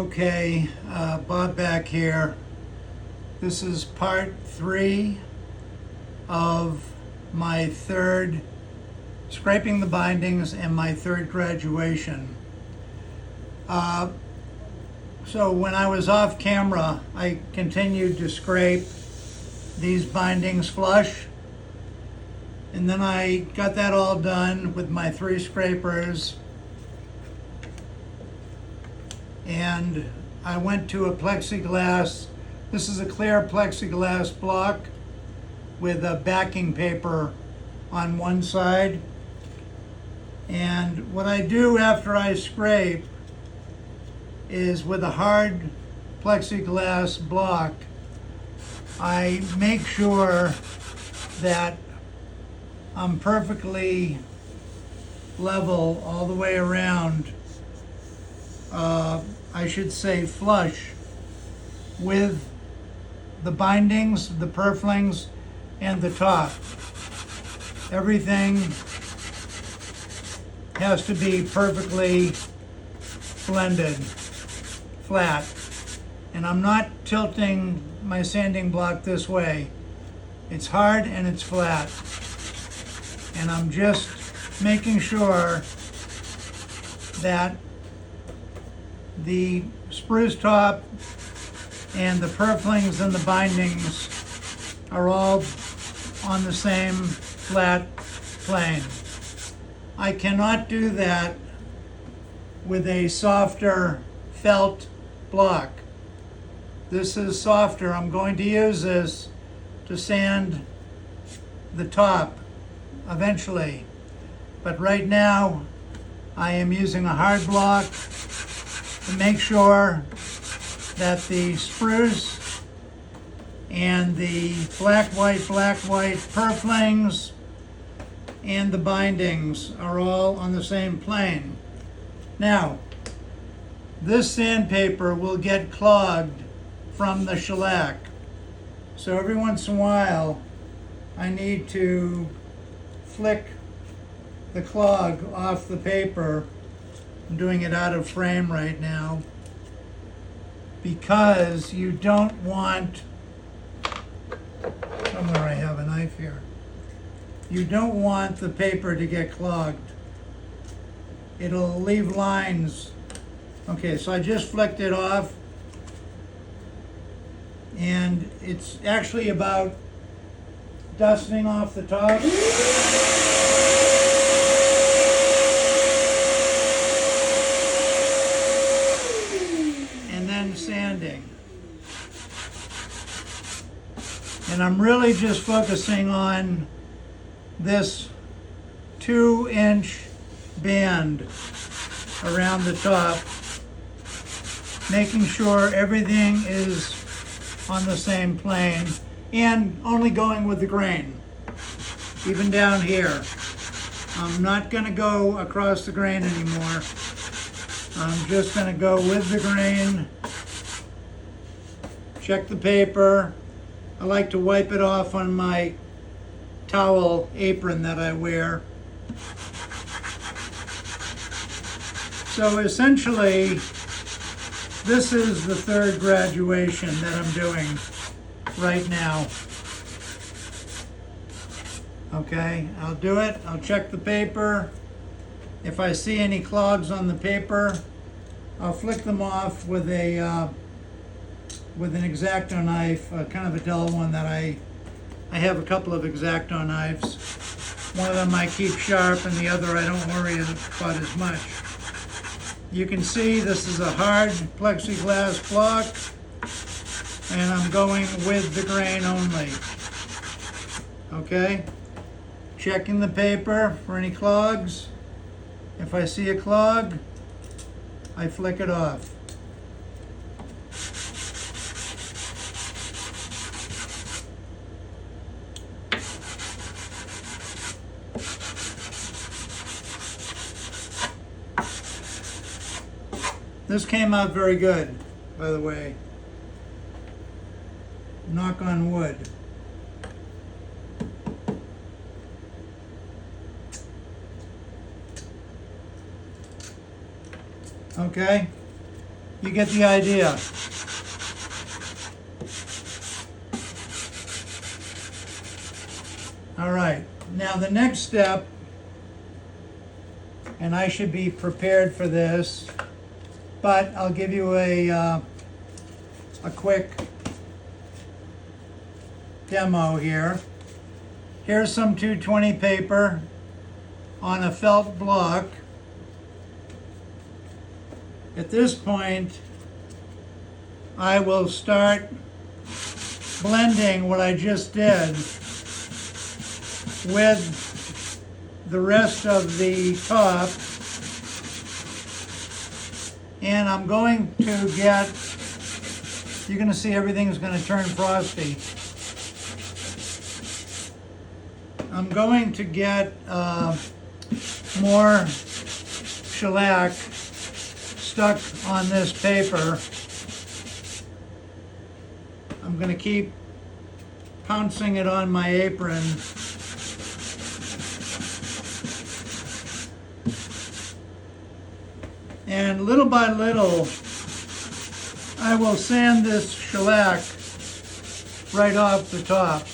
Okay, Bob back here. This is part 3 of my third scraping the bindings and my third graduation. So when I was off camera, I continued to scrape these bindings flush, and then I got that all done with my 3 scrapers, and I went to a plexiglass. This is a clear plexiglass block with a backing paper on one side. And what I do after I scrape is, with a hard plexiglass block, I make sure that I'm perfectly level all the way around. I should say flush with the bindings, the purflings, and the top. Everything has to be perfectly blended, flat. And I'm not tilting my sanding block this way. It's hard and it's flat. And I'm just making sure that the spruce top and the purflings and the bindings are all on the same flat plane. I cannot do that with a softer felt block. This is softer. I'm going to use this to sand the top eventually. But right now, I am using a hard block to make sure that the spruce and the black white purflings and the bindings are all on the same plane. Now, this sandpaper will get clogged from the shellac. So every once in a while, I need to flick the clog off the paper. I'm doing it out of frame right now, because you don't want, somewhere I have a knife here, you don't want the paper to get clogged. It'll leave lines. Okay, so I just flicked it off, and it's actually about dusting off the top. And then sanding. And I'm really just focusing on this 2-inch band around the top, making sure everything is on the same plane, and only going with the grain. Even down here, I'm not going to go across the grain anymore. I'm just going to go with the grain. Check the paper. I like to wipe it off on my towel apron that I wear. So essentially, this is the third graduation that I'm doing right now. Okay, I'll do it. I'll check the paper. If I see any clogs on the paper, I'll flick them off with an X-Acto knife, kind of a dull one that I have a couple of X-Acto knives. One of them I keep sharp, and the other I don't worry about as much. You can see this is a hard plexiglass block, and I'm going with the grain only. Okay? Checking the paper for any clogs. If I see a clog, I flick it off. This came out very good, by the way. Knock on wood. Okay, You get the idea. All right, now the next step, and I should be prepared for this, but I'll give you a quick demo here. Here's some 220 paper on a felt block. At this point, I will start blending what I just did with the rest of the top, and I'm going to get, you're going to see everything's going to turn frosty. I'm going to get more shellac stuck on this paper. I'm going to keep pouncing it on my apron. And little by little, I will sand this shellac right off the top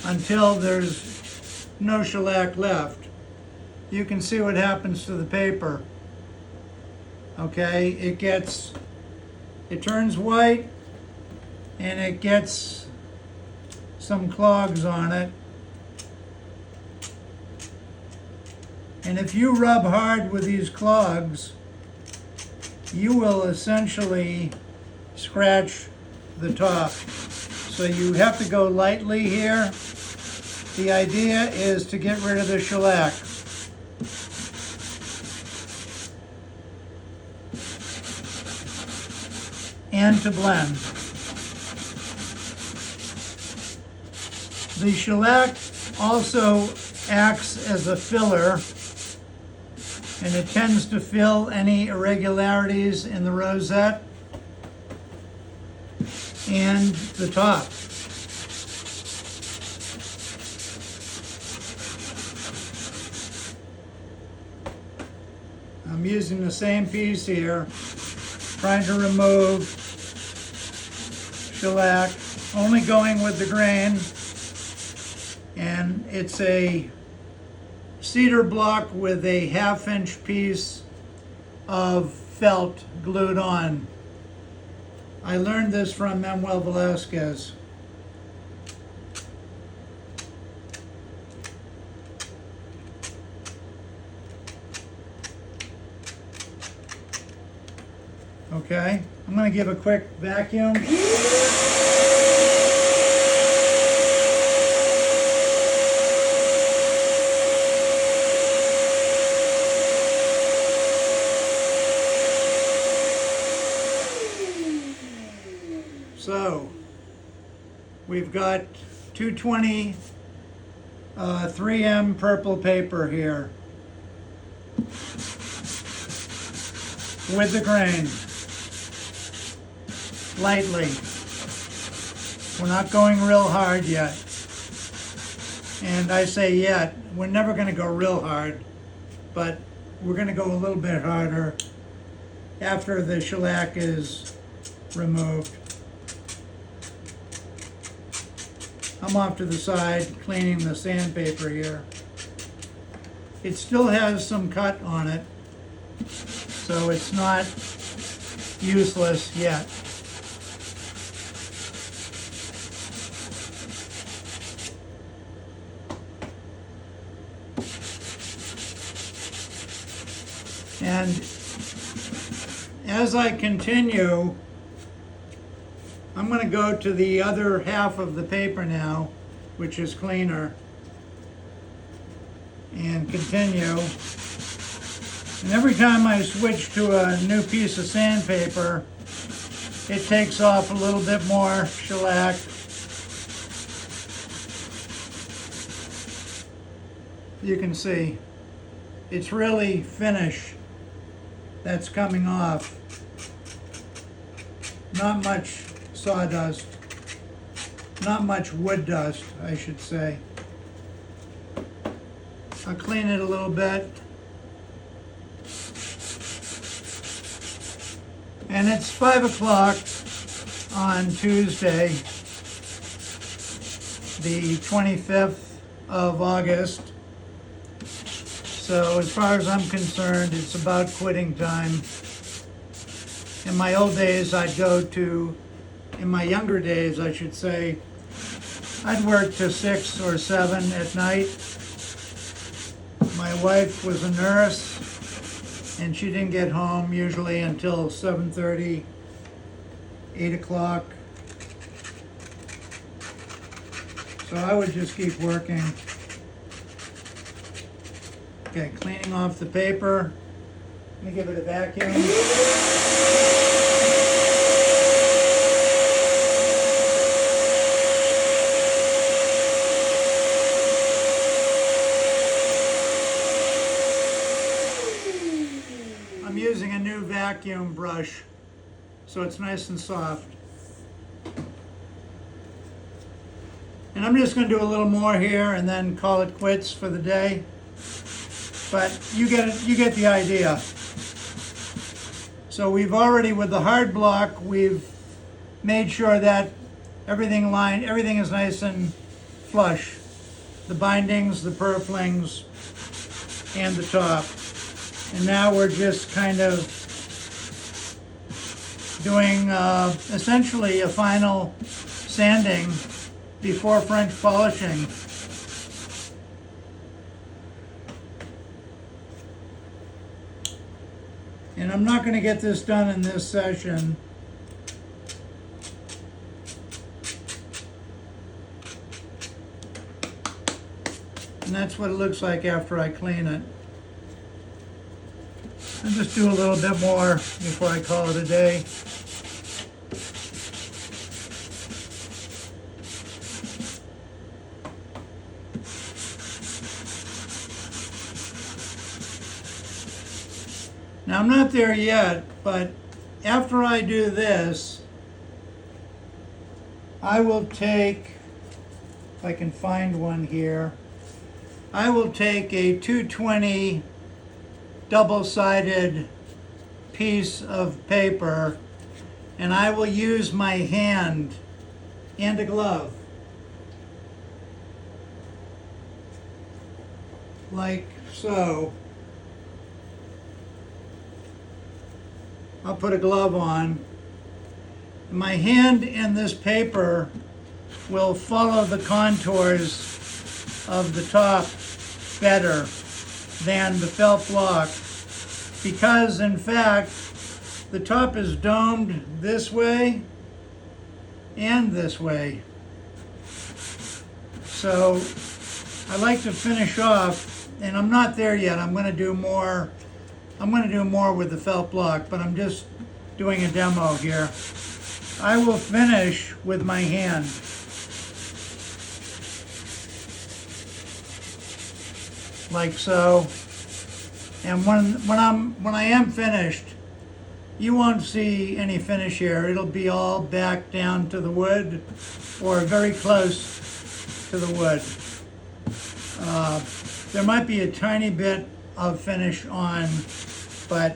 until there's no shellac left. You can see what happens to the paper. Okay, it turns white and it gets some clogs on it. And if you rub hard with these clogs, you will essentially scratch the top. So you have to go lightly here. The idea is to get rid of the shellac. And to blend. The shellac also acts as a filler, and it tends to fill any irregularities in the rosette and the top. I'm using the same piece here, trying to remove shellac, only going with the grain, and it's a cedar block with a 1/2-inch piece of felt glued on. I learned this from Manuel Velasquez. Okay, I'm going to give a quick vacuum. So, we've got 220 3M purple paper here with the grain, lightly. We're not going real hard yet. And I say yet, we're never going to go real hard, but we're going to go a little bit harder after the shellac is removed. I'm off to the side cleaning the sandpaper here. It still has some cut on it, so it's not useless yet. And as I continue, I'm going to go to the other half of the paper now, which is cleaner, and continue. And every time I switch to a new piece of sandpaper, it takes off a little bit more shellac. You can see it's really finish that's coming off. Not much sawdust, not much wood dust, I should say. I'll clean it a little bit. And it's 5 o'clock on Tuesday, the 25th of August. So as far as I'm concerned, it's about quitting time. In my old days, in my younger days, I should say, I'd work till 6 or 7 at night. My wife was a nurse, and she didn't get home usually until 7:30, 8 o'clock. So I would just keep working. Okay, cleaning off the paper. Let me give it a vacuum. I'm using a new vacuum brush, so it's nice and soft. And I'm just going to do a little more here and then call it quits for the day. But you get the idea. So we've already, with the hard block, we've made sure that everything is nice and flush. The bindings, the purflings, and the top. And now we're just kind of doing essentially a final sanding before French polishing. And I'm not going to get this done in this session. And that's what it looks like after I clean it. I'll just do a little bit more before I call it a day. Now I'm not there yet, but after I do this, I will take, if I can find one here, I will take a 220 double-sided piece of paper, and I will use my hand and a glove, like so. I'll put a glove on. My hand and this paper will follow the contours of the top better than the felt block, because in fact the top is domed this way and this way. So I like to finish off, and I'm not there yet. I'm going to do more with the felt block, but I'm just doing a demo here. I will finish with my hand. Like so. And when I am finished, you won't see any finish here. It'll be all back down to the wood or very close to the wood. There might be a tiny bit of finish on, but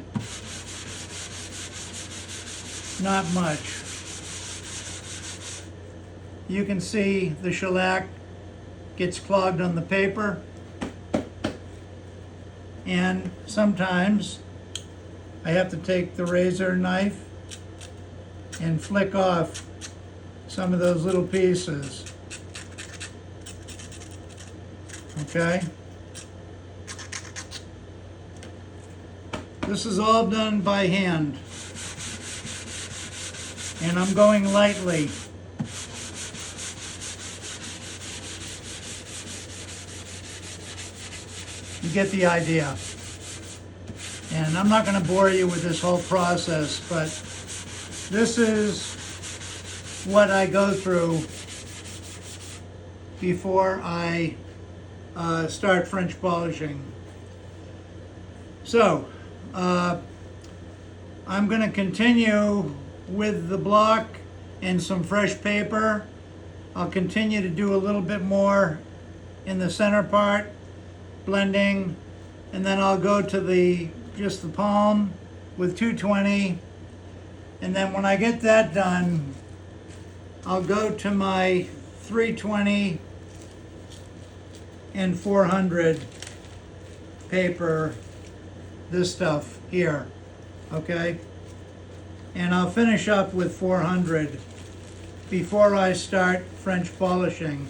not much. You can see the shellac gets clogged on the paper, and sometimes I have to take the razor knife and flick off some of those little pieces. Okay? This is all done by hand, and I'm going lightly. You get the idea. And I'm not going to bore you with this whole process, but this is what I go through before I start French polishing. So, I'm going to continue with the block and some fresh paper. I'll continue to do a little bit more in the center part, blending, and then I'll go to just the palm with 220, And then when I get that done, I'll go to my 320 and 400 paper, this stuff here, okay? And I'll finish up with 400 before I start French polishing.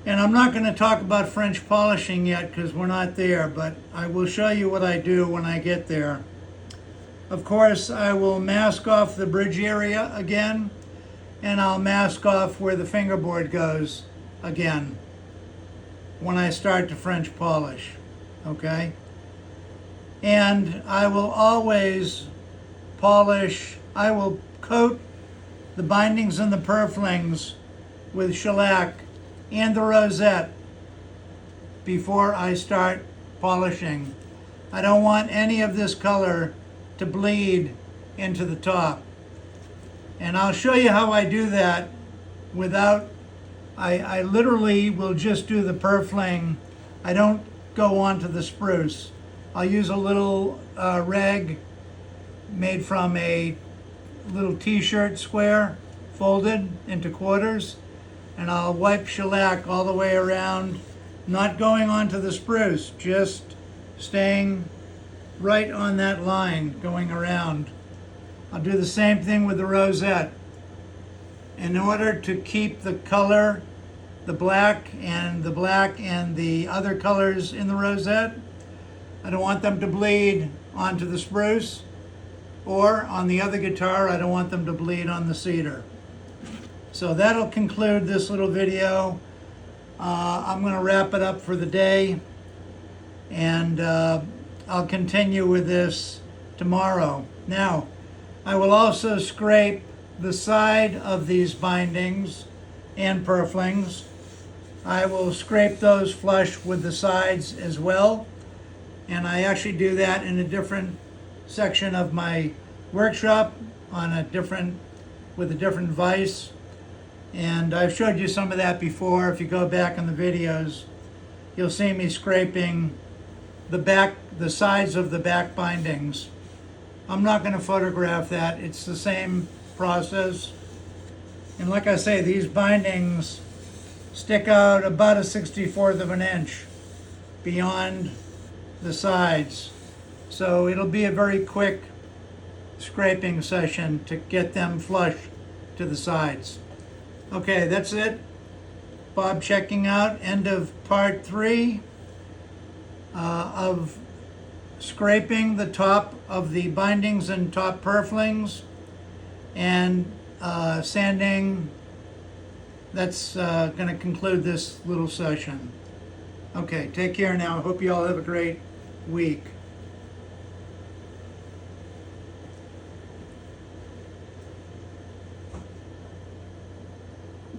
And I'm not going to talk about French polishing yet because we're not there, but I will show you what I do when I get there. Of course, I will mask off the bridge area again, and I'll mask off where the fingerboard goes again when I start to French polish, okay? And I will always polish, I will coat the bindings and the purflings with shellac and the rosette before I start polishing. I don't want any of this color to bleed into the top. And I'll show you how I do that without, I literally will just do the purfling. I don't go on to the spruce. I'll use a little rag made from a little t-shirt square folded into quarters, and I'll wipe shellac all the way around, not going onto the spruce, just staying right on that line going around. I'll do the same thing with the rosette. In order to keep the color, the black and the other colors in the rosette, I don't want them to bleed onto the spruce, or on the other guitar, I don't want them to bleed on the cedar. So that'll conclude this little video. I'm going to wrap it up for the day, and I'll continue with this tomorrow. Now, I will also scrape the side of these bindings and purflings. I will scrape those flush with the sides as well, and I actually do that in a different section of my workshop on with a different vise. And I've showed you some of that before. If you go back in the videos, you'll see me scraping the sides of the back bindings. I'm not going to photograph that. It's the same process. And like I say, these bindings stick out about a 1/64 of an inch beyond the sides. So it'll be a very quick scraping session to get them flush to the sides. Okay, that's it. Bob checking out. End of part 3 of scraping the top of the bindings and top purflings and sanding. That's going to conclude this little session. Okay, take care now. I hope you all have a great week.